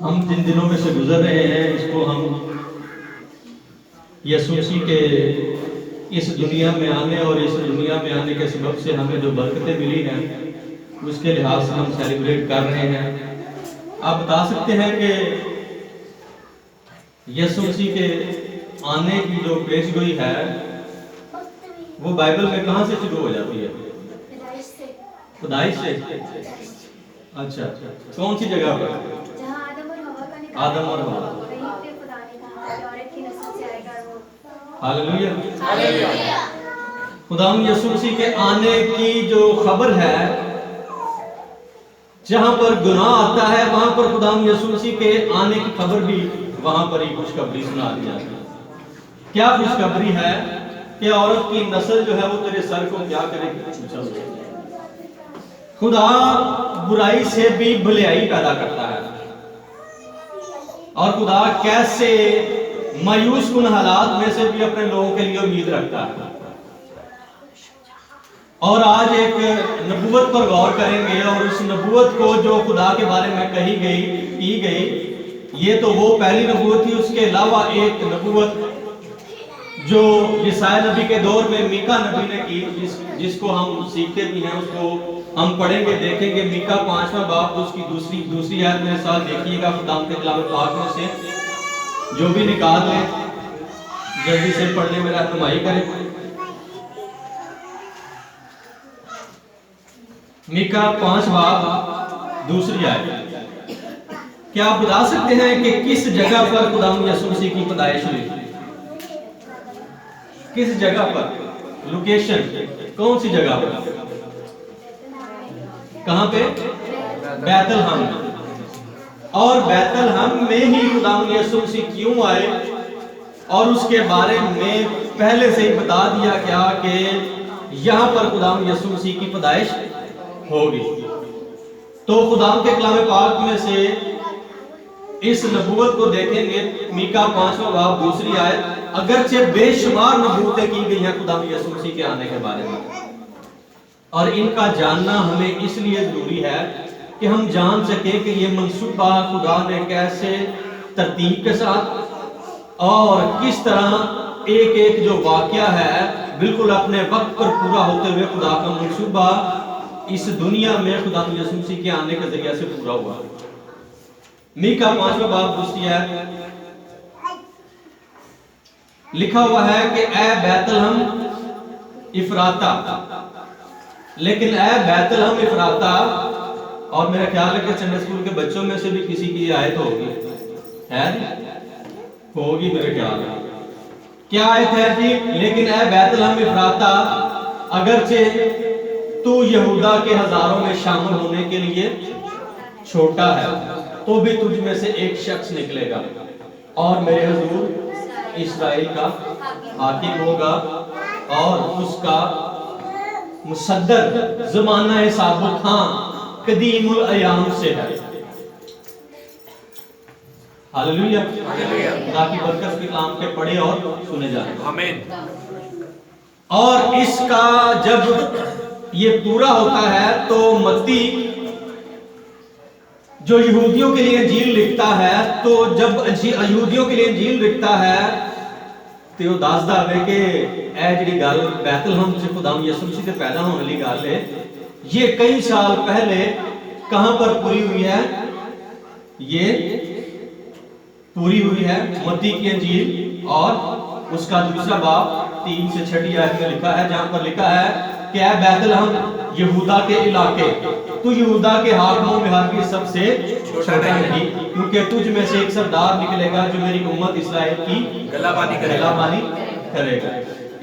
ہم جن دنوں میں سے گزر رہے ہیں اس کو ہم یسوع مسیح کے اس دنیا میں آنے اور اس دنیا میں آنے کے سبب سے ہمیں جو برکتیں ملی ہیں اس کے لحاظ سے ہم سیلیبریٹ کر رہے ہیں۔ آپ بتا سکتے ہیں کہ یسوع مسیح کے آنے کی جو پیش گوئی ہے وہ بائبل میں کہاں سے شروع ہو جاتی ہے؟ خدائی سے۔ اچھا، کون سی جگہ پر؟ آدم اور ہوا۔ ہاللیلویہ۔ خداوند یسوع مسیح کے آنے کی جو خبر ہے، جہاں پر گناہ آتا ہے وہاں پر خداوند یسوع مسیح کے آنے کی خبر بھی وہاں پر ہی خوشخبری سنا دی جاتی ہے۔ کیا خوشخبری ہے کہ عورت کی نسل جو ہے وہ تیرے سر کو کیا کرے گی؟ خدا برائی سے بھی بھلائی پیدا کرتا ہے، اور خدا کیسے مایوس کن حالات میں سے بھی اپنے لوگوں کے لیے امید رکھتا ہے۔ اور آج ایک نبوت پر غور کریں گے، اور اس نبوت کو جو خدا کے بارے میں کی گئی یہ تو وہ پہلی نبوت تھی، اس کے علاوہ ایک نبوت جو یسایا نبی کے دور میں میکا نبی نے کی، جس کو ہم سیکھتے بھی ہیں، اس کو ہم پڑھیں گے، دیکھیں گے۔ میکا 5واں باب اس کی دوسری آیت میرے ساتھ دیکھیے گا خدا کے کلام پاک میں سے، جو بھی نکال لیں جلدی سے پڑھنے میں رہنمائی کریں۔ میکا 5 باب دوسری آیت۔ کیا آپ بتا سکتے ہیں کہ کس جگہ پر خداوند یسوع مسیح کی پیدائش ہوئی؟ کس جگہ پر؟ لوکیشن کون سی جگہ پر؟ کہاں پہ؟ بیت الحم۔ اور بیت الحم میں ہی خداوند یسوع مسیح کیوں آئے، اور اس کے بارے میں پہلے سے ہی بتا دیا گیا کہ یہاں پر خداوند یسوع مسیح کی پیدائش ہوگی۔ تو خداوند کے کلام پاک میں سے اس نبوت کو دیکھیں گے، میکا 5واں باب دوسری آیت۔ اگرچہ بے شمار نبوتیں کی گئی ہیں خداوند یسوع مسیح کے آنے کے بارے میں، اور ان کا جاننا ہمیں اس لیے ضروری ہے کہ ہم جان سکیں کہ یہ منصوبہ خدا نے کیسے ترتیب کے ساتھ اور کس طرح ایک ایک جو واقعہ ہے بالکل اپنے وقت پر پورا ہوتے ہوئے خدا کا منصوبہ اس دنیا میں خداوند یسوع مسیح کے آنے کے ذریعے سے پورا ہوا۔ میکا 5واں باب دوسری آیت لکھا ہوا ہے کہ اے بیت الحم افراتا، لیکن اے بیت الحم افراتا، اور میرا خیال ہے کہ سنڈے اسکول کے بچوں میں سے بھی کسی کی یہ آیت ہوگی، ہے ہوگی میرے خیال ہے۔ کیا آیت ہے جی؟ لیکن اے بیت الحم افراتا، اگرچہ تو یہودا کے ہزاروں میں شامل ہونے کے لیے چھوٹا ہے، تو بھی تجھ میں سے ایک شخص نکلے گا اور میرے حضور اسرائیل کا حاکم ہوگا، اور اس کا مصدر زمانہ ثابت قدیم الایام سے ہے۔ ہاللیلویہ۔ خدا کی برکت کے کلام کے پڑھے اور سنے جائیں۔ آمین۔ اور اس کا جب یہ پورا ہوتا ہے تو متی جو یہودیوں کے لیے انجیل لکھتا ہے، تو جب یہودیوں کے لیے انجیل لکھتا ہے تو دسدا ہے کہ اے جڑی گل بیت الحم سے خداوند یسوع مسیح کے پیدا ہونے والی گل ہے، یہ کئی سال پہلے کہاں پر پوری ہوئی ہے؟ یہ پوری ہوئی ہے متی کی انجیل اور اس کا دوسرا باب 3 سے 6 آیت میں لکھا ہے، جہاں پر لکھا ہے کہ اے بیت الحم یہودا کے علاقے، تو یہودا کے حاکموں میں ہر سب سے چھوٹا نہیں، کیونکہ تجھ میں سے ایک سردار نکلے گا جو میری امت اسرائیل کی گلابانی کرے گا۔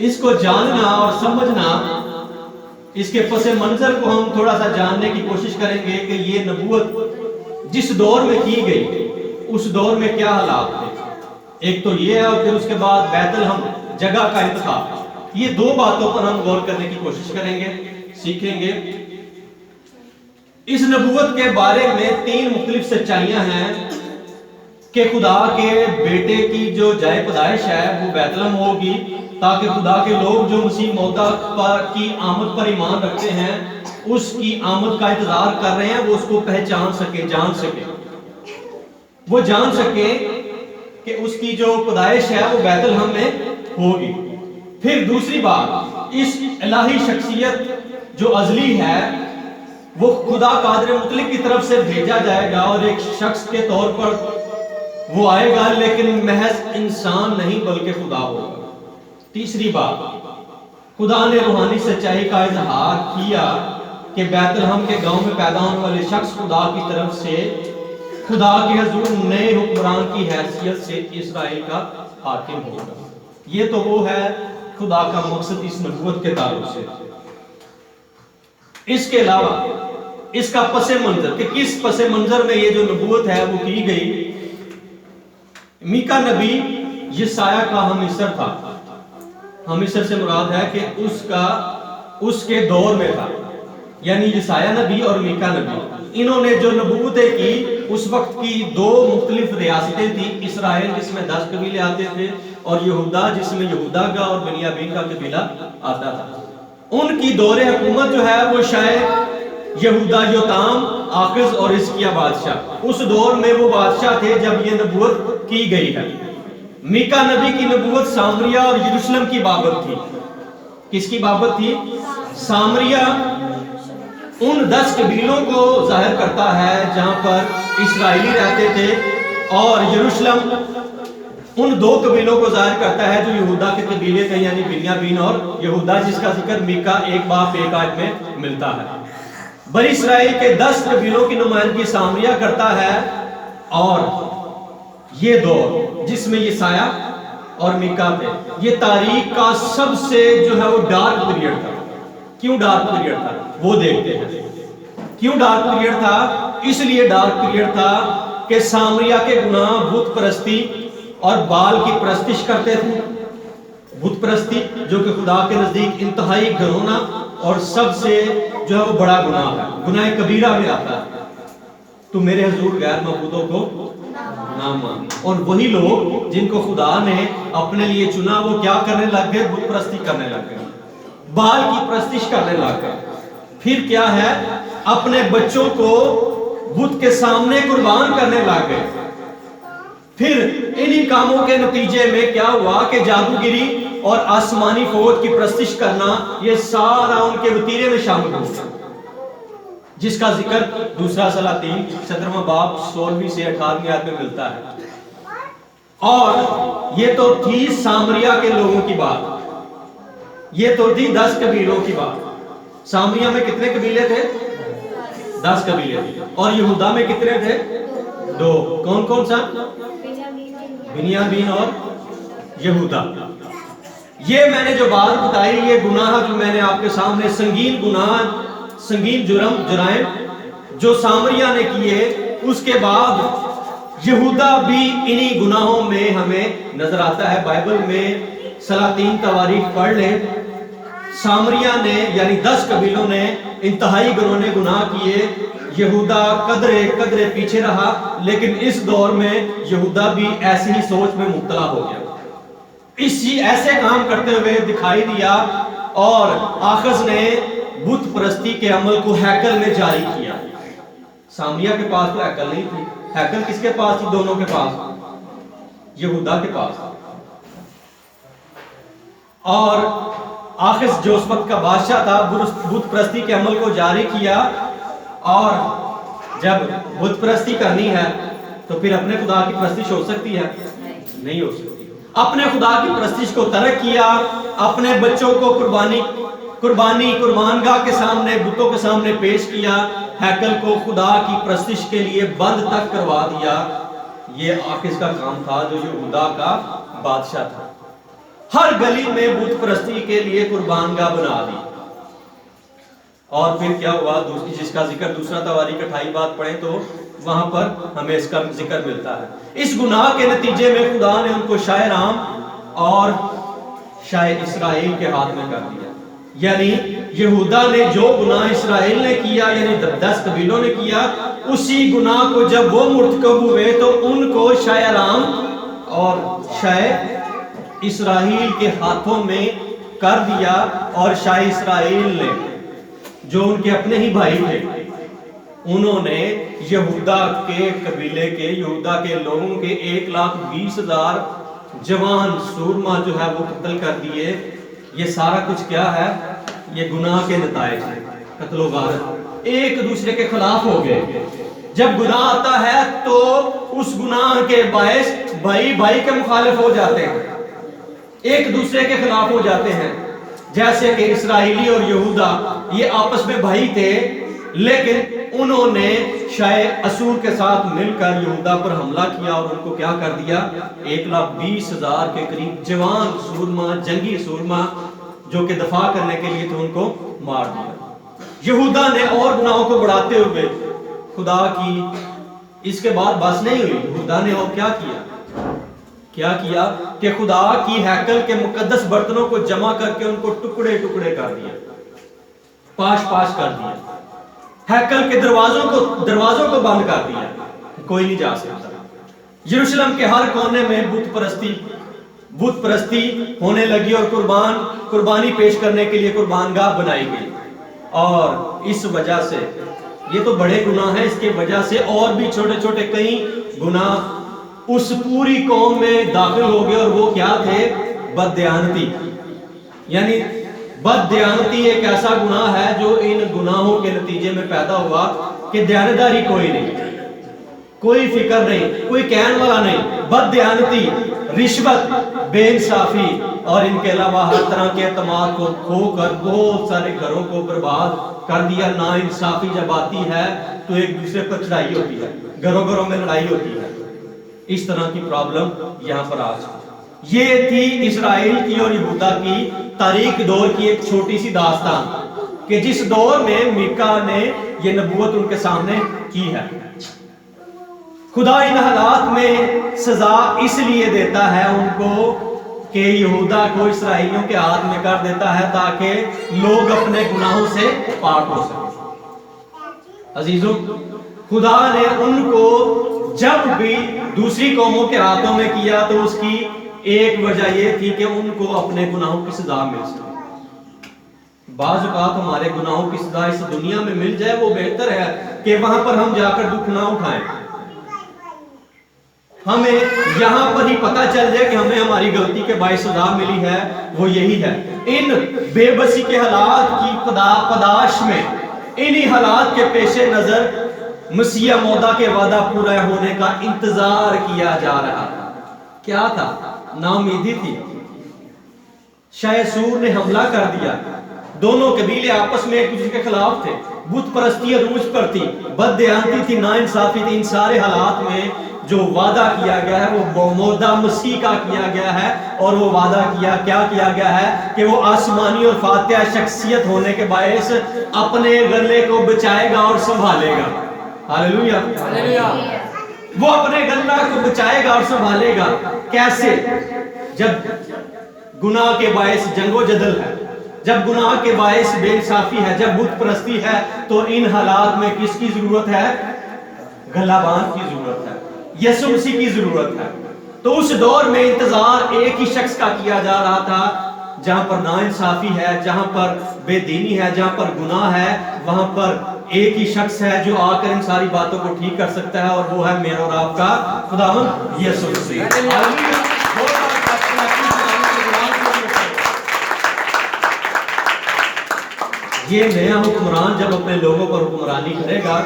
اس کو جاننا اور سمجھنا، اس کے پس منظر کو ہم تھوڑا سا جاننے کی کوشش کریں گے کہ یہ نبوت جس دور میں کی گئی اس دور میں کیا حالات تھے۔ ایک تو یہ ہے، اور پھر اس کے بعد بیت الحم جگہ کا انتخاب، یہ دو باتوں پر ہم غور کرنے کی کوشش کریں گے، سیکھیں گے۔ اس نبوت کے بارے میں 3 مختلف سچائیاں ہیں کہ خدا کے بیٹے کی جو جائے پیدائش ہے وہ بیت الحم ہوگی، تاکہ خدا کے لوگ جو مسیح موعود کی آمد پر ایمان رکھتے ہیں، اس کی آمد کا انتظار کر رہے ہیں، وہ اس کو پہچان سکیں، جان سکیں۔ وہ جان سکیں کہ اس کی جو پیدائش ہے وہ بیت الحم میں ہوگی۔ پھر دوسری بات، اس الہی شخصیت جو ازلی ہے وہ خدا قادر مطلق کی طرف سے بھیجا جائے گا اور ایک شخص کے طور پر وہ آئے گا، لیکن محض انسان نہیں بلکہ خدا ہوگا۔ تیسری بات، خدا نے روحانی سچائی کا اظہار کیا کہ بیت الحم کے گاؤں میں پیدا ہونے والے شخص خدا کی طرف سے خدا کے حضور نئے حکمران کی حیثیت سے اسرائیل کا حاکم ہوگا۔ یہ تو وہ ہے خدا کا مقصد اس نبوت کے تعلق سے۔ اس کے علاوہ اس کا پس منظر، کہ کس پس منظر میں یہ جو نبوت ہے وہ کی گئی۔ میکا نبی یسایہ کا ہم مصر تھا۔ ہم مصر سے مراد ہے کہ اس کے دور میں تھا، یعنی یسایہ نبی اور میکا نبی، انہوں نے جو نبوتیں کی اس وقت کی دو مختلف ریاستیں تھیں، اسرائیل جس میں 10 قبیلے آتے تھے اور یہودا جس میں یہودا کا اور بنیامین کا قبیلہ آتا تھا۔ ان کی دور حکومت جو ہے وہ شاید یہودا یوتام، آخز اور حزقیہ بادشاہ، اس دور میں وہ بادشاہ تھے جب یہ نبوت کی گئی ہے۔ میکا نبی کی نبوت سامریہ اور یروشلم کی بابت تھی۔ کس کی بابت تھی؟ سامریہ ان 10 قبیلوں کو ظاہر کرتا ہے جہاں پر اسرائیلی رہتے تھے، اور یروشلم ان 2 قبیلوں کو ظاہر کرتا ہے جو یہودا کے قبیلے تھے، یعنی بنیامین اور یہودا، جس کا ذکر میکا 1 باب 1 آیت میں ملتا ہے۔ بنی اسرائیل کے 10 قبیلوں کی نمائندگی سامریہ کرتا ہے، اور یہ دور جس میں یسایہ اور میکا تھے، یہ تاریخ کا سب سے جو ہے وہ ڈارک پیریڈ تھا۔ کیوں ڈارک پیریڈ تھا وہ دیکھتے ہیں۔ کیوں ڈارک پیریڈ تھا؟ اس لیے ڈارک پیریڈ تھا کہ سامریہ کے گناہ بت پرستی اور بال کی پرستش کرتے تھے۔ بت پرستی جو کہ خدا کے نزدیک انتہائی گھرونا اور سب سے جو ہے وہ بڑا گناہ ہے، گناہ کبیرہ میں آتا ہے۔ تو میرے حضور غیر معبودوں کو نہ مان۔ اور وہی لوگ جن کو خدا نے اپنے لیے چنا وہ کیا کرنے لگ گئے؟ بت پرستی کرنے لگ گئے، بال کی پرستش کرنے لگ گئے۔ پھر کیا ہے؟ اپنے بچوں کو بت کے سامنے قربان کرنے لگ گئے۔ پھر انہی کاموں کے نتیجے میں کیا ہوا کہ جادوگری اور آسمانی فوج کی پرستش کرنا یہ سارا ان کے وتیرے میں شامل ہو گیا، جس کا ذکر دوسرا سلاطین 17واں باب 16ویں سے 18ویں آیت میں ملتا ہے۔ اور یہ تو تھی سامریہ کے لوگوں کی بات، یہ تو تھی 10 قبیلوں کی بات۔ سامریہ میں کتنے قبیلے تھے؟ 10 قبیلے تھے۔ اور یہودا میں کتنے تھے؟ 2۔ کون کون سا؟ بنیامین اور یہودا۔ یہ میں نے جو بات بتائی، یہ گناہ جو میں نے آپ کے سامنے سنگین گناہ، سنگین جرائم جو سامریہ نے کیے، اس کے بعد یہودا بھی انہی گناہوں میں ہمیں نظر آتا ہے۔ بائبل میں سلاطین تواریخ پڑھ لیں، سامریہ نے یعنی 10 قبیلوں نے انتہائی گھرونے گناہ کیے، یہودا قدرے پیچھے رہا، لیکن اس دور میں یہودا بھی ایسی ہی سوچ میں مبتلا ہو گیا، ایسے کام کرتے ہوئے دکھائی دیا، اور آخذ نے بت پرستی کے عمل کو ہیکل میں جاری کیا۔ سامریہ کے پاس تو ہیکل نہیں تھی، ہیکل کس کے پاس تھی؟ دونوں کے پاس، یہودا کے پاس۔ اور آخذ جو اس وقت کا بادشاہ تھا، بت پرستی کے عمل کو جاری کیا، اور جب بت پرستی کرنی ہے تو پھر اپنے خدا کی پرستش ہو سکتی ہے؟ نہیں ہو سکتی۔ اپنے خدا کی پرستش کو ترک کیا، اپنے بچوں کو قربان گاہ کے سامنے، بتوں کے سامنے پیش کیا، ہیکل کو خدا کی پرستش کے لیے بند تک کروا دیا۔ یہ آخذ کا کام تھا جو یہودا کا بادشاہ تھا۔ ہر گلی میں بت پرستی کے لیے قربان گاہ بنا دی۔ اور پھر کیا ہوا؟ جس کا ذکر دوسرا تواریخ 28 بات پڑھیں تو وہاں پر ہمیں اس کا ذکر ملتا ہے۔ اس گناہ کے نتیجے میں خدا نے ان کو شاہ رام اور شاہ اسرائیل کے ہاتھ میں کر دیا۔ یعنی یہودا نے جو گناہ اسرائیل نے کیا، یعنی 10 قبیلوں نے کیا، اسی گناہ کو جب وہ مرتکب ہوئے تو ان کو شاہ رام اور شاہ اسرائیل کے ہاتھوں میں کر دیا، اور شاہ اسرائیل نے جو ان کے اپنے ہی بھائی تھے انہوں نے یہودا کے قبیلے کے یہودا کے لوگوں کے 1,20,000 جوان سورما جو ہے وہ قتل کر دیے. یہ سارا کچھ کیا ہے؟ یہ گناہ کے نتائج ہیں. قتل و غارت ایک دوسرے کے خلاف ہو گئے. جب گناہ آتا ہے تو اس گناہ کے باعث بھائی بھائی کے مخالف ہو جاتے ہیں, ایک دوسرے کے خلاف ہو جاتے ہیں. جیسے کہ اسرائیلی اور یہودا یہ آپس میں بھائی تھے, لیکن انہوں نے شاہ اسور کے ساتھ مل کر یہودا پر حملہ کیا اور ان کو کیا کر دیا؟ 1,20,000 کے قریب جوان سورما, جنگی سورما جو کہ دفاع کرنے کے لیے تھے, ان کو مار دیا. یہودا نے اور گناہوں کو بڑھاتے ہوئے خدا کی اس کے بعد بس نہیں ہوئی. یہودا نے اور کیا کیا کہ خدا کی ہیکل کے مقدس برتنوں کو جمع کر کے ان کو ٹکڑے ٹکڑے کر دیا, پاش کر دیا. ہیکل کے دروازوں کو بند کر دیا, کوئی نہیں جا سکتا. یروشلم کے ہر کونے میں بت پرستی ہونے لگی اور قربانی پیش کرنے کے لیے قربان گاہ بنائی گئی. اور اس وجہ سے یہ تو بڑے گناہ ہیں, اس کی وجہ سے اور بھی چھوٹے چھوٹے کئی گناہ اس پوری قوم میں داخل ہو گئے. اور وہ کیا تھے؟ بددیانتی. یعنی بددیانتی ایک ایسا گناہ ہے جو ان گناہوں کے نتیجے میں پیدا ہوا کہ دیانتداری کوئی نہیں, کوئی فکر نہیں, کوئی کہنے والا نہیں. بددیانتی, رشوت, بے انصافی اور ان کے علاوہ ہر طرح کے اعتماد کو کھو کر بہت سارے گھروں کو برباد کر دیا. نا انصافی جب آتی ہے تو ایک دوسرے پر چڑھائی ہوتی ہے, گھروں میں لڑائی ہوتی ہے. اس طرح کی پرابلم یہاں پر آج. یہ تھی اسرائیل کی اور یہودا کی تاریخ دور کی ایک چھوٹی سی داستان کہ جس دور میں میکا نے یہ نبوت ان کے سامنے کی ہے. خدا ان حالات میں سزا اس لیے دیتا ہے ان کو کہ یہودا کو اسرائیلیوں کے ہاتھ میں کر دیتا ہے تاکہ لوگ اپنے گناہوں سے پاک ہو سکیں. عزیزوں, خدا نے ان کو جب بھی دوسری قوموں کے ہاتھوں میں کیا تو اس کی ایک وجہ یہ تھی کہ ان کو اپنے گناہوں کی سزا مل سکے. بعض اوقات ہمارے گناہوں کی سزا اس دنیا میں مل جائے وہ بہتر ہے کہ وہاں پر ہم جا کر دکھ نہ اٹھائیں. ہمیں یہاں پر ہی پتہ چل جائے کہ ہمیں ہماری غلطی کے باعث سزا ملی ہے, وہ یہی ہے. ان بے بسی کے حالات کی پداش میں, انہی حالات کے پیش نظر مسیح موعدہ کے وعدہ پورا ہونے کا انتظار کیا جا رہا تھا. کیا تھا؟ ناامیدی تھی. شاہ سور نے حملہ کر دیا. دونوں قبیلے آپس میں ایک دوسرے کے خلاف تھے. بت پرستی عروج پر تھی, بددیانتی تھی, ناانصافی تھی. ان سارے حالات میں جو وعدہ کیا گیا ہے وہ موعدہ مسیح کا کیا گیا ہے. اور وہ وعدہ کیا گیا ہے کہ وہ آسمانی اور فاتحہ شخصیت ہونے کے باعث اپنے غلے کو بچائے گا اور سنبھالے گا. ہاللیلویہ. وہ اپنے غلہ کو بچائے گا اور سنبھالے گا. کیسے؟ جب گناہ کے باعث جنگ و جدل ہے, جب گناہ کے باعث بے انصافی ہے, جب بت پرستی ہے, تو ان حالات میں کس کی ضرورت ہے؟ گلہ باندھ کی ضرورت ہے, یسوع مسیح کی ضرورت ہے. تو اس دور میں انتظار ایک ہی شخص کا کیا جا رہا تھا. جہاں پر ناانصافی ہے, جہاں پر بے دینی ہے, جہاں پر گناہ ہے, وہاں پر ایک ہی شخص ہے جو آ کر ان ساری باتوں کو ٹھیک کر سکتا ہے, اور وہ ہے میرا اور آپ کا خداوند یسوع مسیح. یہ نیا حکمران جب اپنے لوگوں پر حکمرانی کرے گا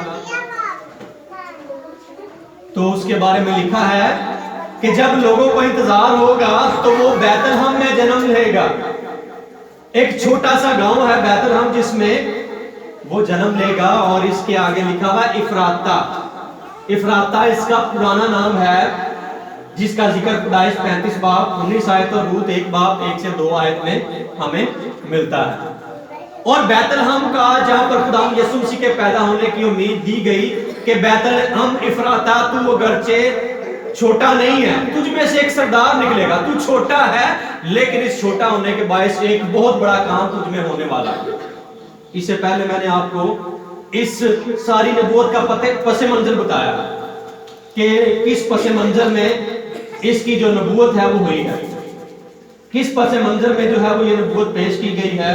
تو اس کے بارے میں لکھا ہے کہ جب لوگوں کو انتظار ہوگا تو وہ بیت لحم میں جنم لے گا. ایک چھوٹا سا گاؤں ہے بیت لحم جس میں وہ جنم لے گا, اور اس کے آگے لکھا ہوا افراتا. افراتا اس کا پرانا نام ہے جس کا ذکر پیدائش 35 باب 19 آیت اور روت 1 باب 1 سے 2 آیت میں ہمیں ملتا ہے. اور بیت لحم کا جہاں پر خدا یسوع مسیح کے پیدا ہونے کی امید دی گئی کہ بیت لحم افراتا تو اگرچہ چھوٹا نہیں ہے, تجھ میں سے ایک سردار نکلے گا. تو چھوٹا ہے لیکن اس چھوٹا ہونے کے باعث ایک بہت بڑا کام تجھ میں ہونے والا ہے. اس سے پہلے میں نے آپ کو اس ساری نبوت کا پس منظر بتایا کہ کس پس منظر میں اس کی جو نبوت ہے وہ ہوئی ہے, کس پس منظر میں جو ہے وہ یہ نبوت پیش کی گئی ہے.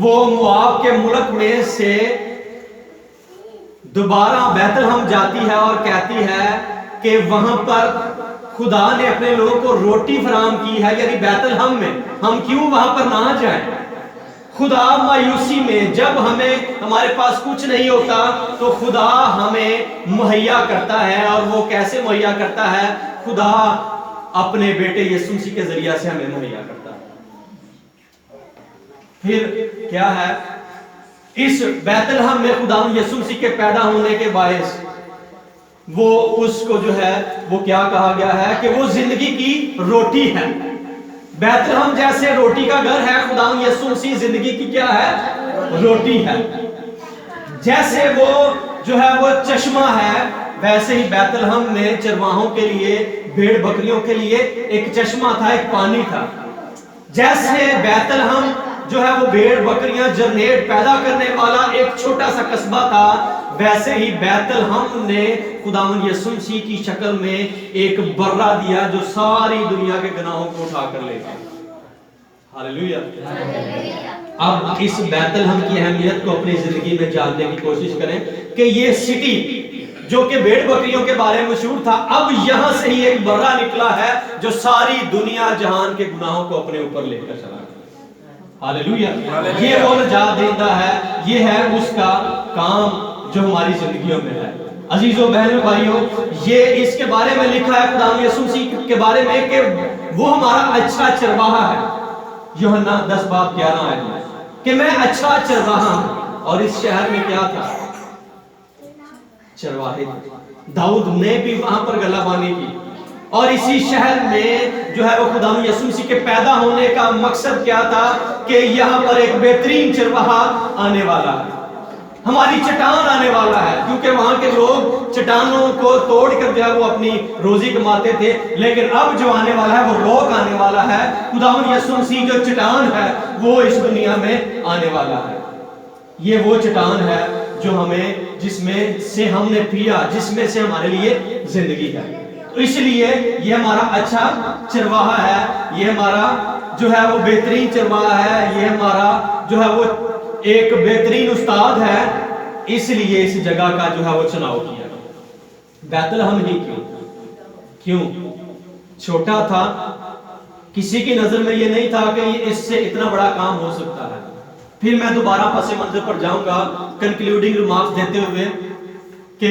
وہ مواب کے ملک میں سے دوبارہ بیت لحم جاتی ہے اور کہتی ہے کہ وہاں پر خدا نے اپنے لوگوں کو روٹی فراہم کی ہے، یعنی بیت لحم میں، ہم کیوں وہاں پر نہ جائیں؟ خدا مایوسی میں، جب ہمارے پاس کچھ نہیں ہوتا تو خدا ہمیں مہیا کرتا ہے، اور وہ کیسے مہیا کرتا ہے؟ خدا اپنے بیٹے یسوع مسیح کے ذریعہ سے ہمیں مہیا کرتا ہے۔ پھر کیا ہے؟ اس بیت لحم میں خدا یسوع مسیح کے پیدا ہونے کے باعث وہ اس کو جو ہے وہ کیا کہا گیا ہے کہ وہ زندگی کی روٹی ہے۔ بیت لحم جیسے روٹی کا گھر ہے، خدا یسوع مسیح زندگی کی کیا ہے؟ روٹی ہے۔ جیسے وہ جو ہے وہ چشمہ ہے، ویسے ہی بیت لحم میں چرواہوں کے لیے، بھیڑ بکریوں کے لیے ایک چشمہ تھا، ایک پانی تھا۔ جیسے بیت لحم جو ہے وہ بھیڑ بکریاں جرنیٹ پیدا کرنے والا ایک چھوٹا سا قصبہ تھا، ویسے ہی بیت لحم نے خداوند یسوع مسیح کی شکل میں ایک برہ دیا جو ساری دنیا کے گناہوں کو اٹھا کر لے گیا۔ ہاللیلویہ۔ اب اس بیت لحم کی اہمیت کو اپنی زندگی میں جاننے کی کوشش کریں کہ یہ سٹی جو کہ بھیڑ بکریوں کے بارے میں مشہور تھا، اب یہاں سے ہی ایک برہ نکلا ہے جو ساری دنیا جہان کے گناہوں کو اپنے اوپر لے کر چلا گیا۔ ہاللیلویہ۔ یہ وہ نجات دہندہ ہے، یہ ہے اس کا کام جو ہماری زندگیوں میں ہے۔ عزیزوں بہنوں بھائیوں، یہ اس کے بارے میں لکھا ہے خدا یسوع مسیح کے بارے میں کہ وہ ہمارا اچھا چرواہا ہے۔ یوحنا 10:11 ہے کہ میں اچھا چرواہا ہوں۔ اور اس شہر میں کیا تھا؟ چرواہے۔ داؤد نے بھی وہاں پر گلہبانی کی، اور اسی شہر میں جو ہے وہ خدا یسوع مسیح کے پیدا ہونے کا مقصد کیا تھا کہ یہاں پر ایک بہترین چرواہا آنے والا ہے، ہماری چٹان آنے والا ہے، کیونکہ وہاں کے لوگ چٹانوں کو توڑ کر جو ہے وہ اپنی روزی کماتے تھے، لیکن اب جو آنے والا ہے وہ روک آنے والا ہے۔ خداوند یسوع مسیح جو چٹان ہے وہ اس دنیا میں آنے والا ہے۔ یہ وہ چٹان ہے جو جس میں سے ہم نے پیا، جس میں سے ہمارے لیے زندگی ہے۔ تو اس لیے یہ ہمارا اچھا چرواہا ہے، یہ ہمارا جو ہے وہ بہترین چرواہا ہے، یہ ہمارا جو ہے وہ ایک بہترین استاد ہے۔ اس لیے اس جگہ کا جو ہے وہ چناؤ کیا۔ بیت لحم ہی کیوں؟ چھوٹا تھا، کسی کی نظر میں یہ نہیں تھا کہ اس سے اتنا بڑا کام ہو سکتا ہے۔ پھر میں دوبارہ پس منظر پر جاؤں گا کنکلیوڈنگ ریمارکس دیتے ہوئے کہ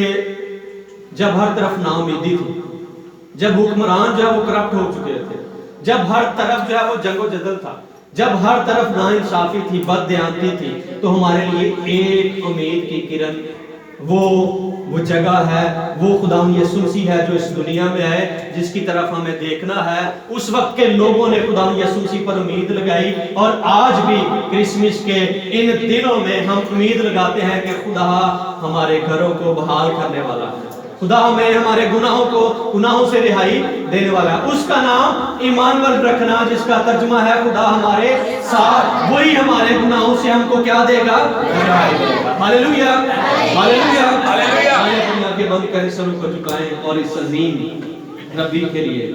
جب ہر طرف ناامیدی تھی، جب حکمران جو ہے وہ کرپٹ ہو چکے تھے، جب ہر طرف جو ہے وہ جنگ و جدل تھا، جب ہر طرف ناانصافی تھی، بد دیانتی تھی، تو ہمارے لیے ایک امید کی کرن وہ جگہ ہے، وہ خداوند یسوع مسیح ہے جو اس دنیا میں ہے، جس کی طرف ہمیں دیکھنا ہے۔ اس وقت کے لوگوں نے خداوند یسوع مسیح پر امید لگائی، اور آج بھی کرسمس کے ان دنوں میں ہم امید لگاتے ہیں کہ خدا ہمارے گھروں کو بحال کرنے والا ہے، خدا ہمیں ہمارے گناہوں سے رہائی دینے والا ہے۔ اس کا نام ایمانویل رکھنا، جس کا ترجمہ ہے خدا ہمارے ساتھ، وہی ہمارے گناہوں سے ہم کو کیا دے گا؟ رہائی دے گا۔ ہاللیلویہ، ہاللیلویہ، ہاللیلویہ۔ اپنی آنکھیں بند کریں، سروں کو جھکائیں، اور اس عظیم نبی کے لیے،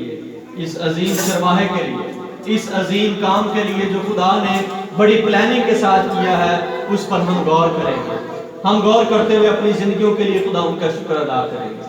اس عظیم چرواہے کے لیے، اس عظیم کام کے لیے جو خدا نے بڑی پلاننگ کے ساتھ کیا ہے، اس پر ہم غور کریں گے۔ ہم غور کرتے ہوئے اپنی زندگیوں کے لیے خدا ان کا شکر ادا کریں گے۔